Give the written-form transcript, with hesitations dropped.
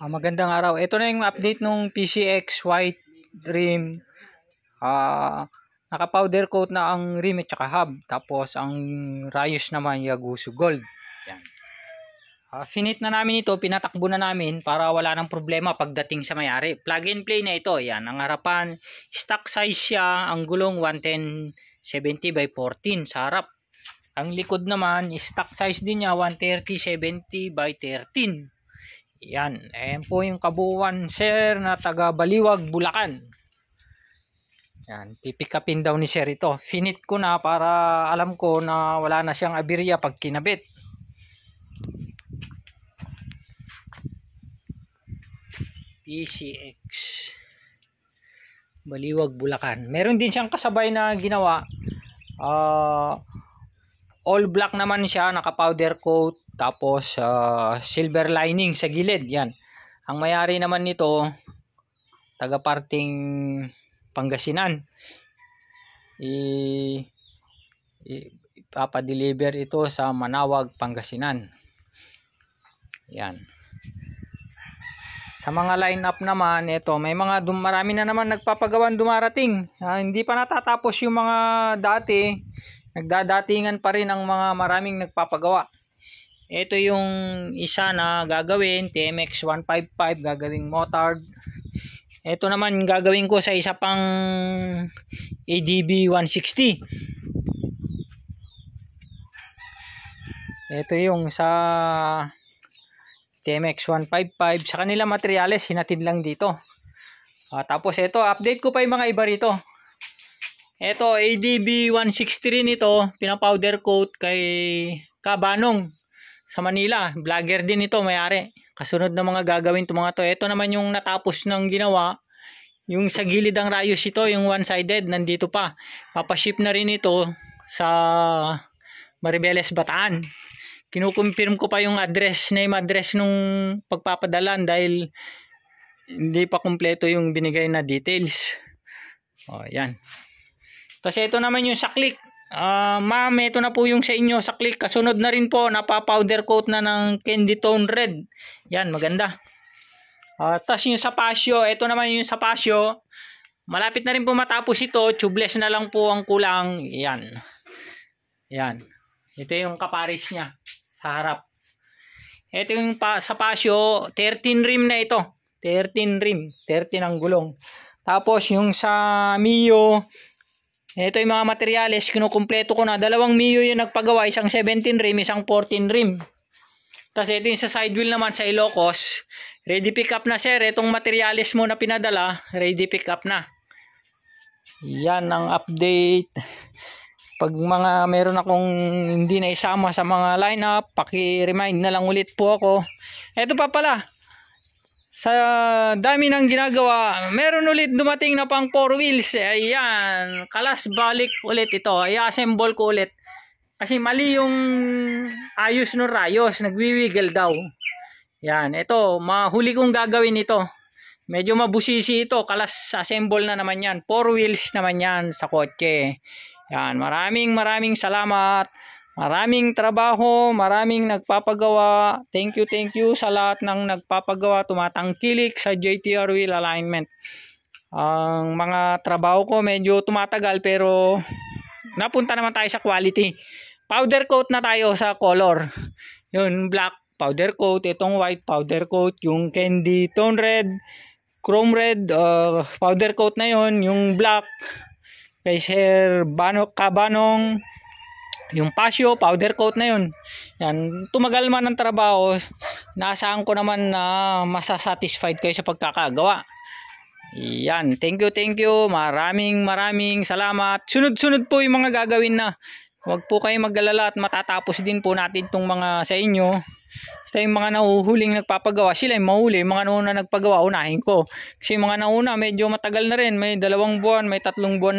Magandang araw. Ito na yung update ng PCX white rim. Naka-powder coat na ang rim at saka hub. Tapos ang rayos naman Yaguso Gold. Yan. Finit na namin ito, pinatakbo na namin para wala nang problema pagdating sa may-ari. Plug and play na ito. Yan, ang harapan, stock size siya, ang gulong 110/70 by 14 sa harap. Ang likod naman, stock size din niya 130/70 by 13. Yan, ayan po yung kabuuan sir na taga Baliwag, Bulacan. Yan, pipikapin daw ni sir ito. Finit ko na para alam ko na wala na siyang aberya pag kinabit. PCX Baliwag, Bulacan. Meron din siyang kasabay na ginawa. All black naman siya, naka powder coat. Tapos silver lining sa gilid. Yan. Ang may-ari naman nito taga parting Pangasinan. Ipapadeliver ito sa Manawag, Pangasinan. Yan. Sa mga line up naman, ito may mga marami na naman nagpapagawan dumarating. Hindi pa natatapos yung mga dati. Nagdadatingan pa rin ang mga maraming nagpapagawa. Ito yung isa na gagawin, TMX 155, gagawing motard. Ito naman gagawin ko sa isa pang ADB 160. Ito yung sa TMX 155. Sa kanila materyales, hinatid lang dito. Tapos ito, update ko pa yung mga iba rito. Ito, ADB 160 rin ito, pinapowder coat kay Kabanong sa Manila. Vlogger din ito, may-ari. Kasunod na mga gagawin ito mga to. Ito naman yung natapos ng ginawa. Yung sa gilid ang rayos ito, yung one-sided, nandito pa. Papaship na rin ito sa Maribeles, Bataan. Kinukumpirm ko pa yung address, name address nung pagpapadalan dahil hindi pa kumpleto yung binigay na details. Yan. Tapos ito naman yung saklik. Ma'am, ito na po yung sa inyo sa click. Kasunod na rin po, napapowder coat na ng candy tone red. Yan, maganda. Tapos yung sapasyo, ito naman yung sapasyo. Malapit na rin po matapos ito. Tubeless na lang po ang kulang. Yan. Yan. Ito yung kaparis niya sa harap. Ito yung sapasyo, 13 rim na ito. 13 rim. 13 ang gulong. Tapos yung sa Mio, ito yung mga materyales, kinukumpleto ko na. Dalawang Mio yung nagpagawa, isang 17 rim, isang 14 rim. Tapos ito yung sa side wheel naman sa Ilocos. Ready pick up na sir, itong materyales mo na pinadala, ready pick up na. Yan ang update. Pag mga meron akong hindi na isama sa mga lineup, paki-remind na lang ulit po ako. Ito pa pala. Sa dami ng ginagawa, meron ulit dumating na pang 4 wheels. Ayan, kalas balik ulit ito. I-assemble ko ulit. Kasi mali yung ayos ng rayos, nagwiwiggle daw. Yan, ito, mahuli kong gagawin ito. Medyo mabusisi ito, kalas assemble na naman yan. 4 wheels naman yan sa kotse. Yan, maraming salamat. Maraming trabaho, maraming nagpapagawa. Thank you sa lahat ng nagpapagawa, tumatangkilik sa JTR wheel alignment. Ang mga trabaho ko medyo tumatagal pero napunta naman tayo sa quality. Powder coat na tayo sa color. Yung black powder coat, itong white powder coat, yung candy tone red, chrome red, powder coat na yon, yung black kay Sir Kabanong. Yung pasyo, powder coat na yun. Yan, tumagal man ang trabaho, naasahan ko naman na masasatisfied kayo sa pagkakagawa. Yan, thank you. Maraming salamat. Sunod-sunod po yung mga gagawin na. Huwag po kayong mag-alala at matatapos din po natin itong mga sa inyo. Basta yung mga nahuhuling nagpapagawa, sila yung mahuli. Yung mga nauna nagpagawa, unahin ko. Kasi yung mga nauna, medyo matagal na rin. May 2 buwan, may 3 buwan na.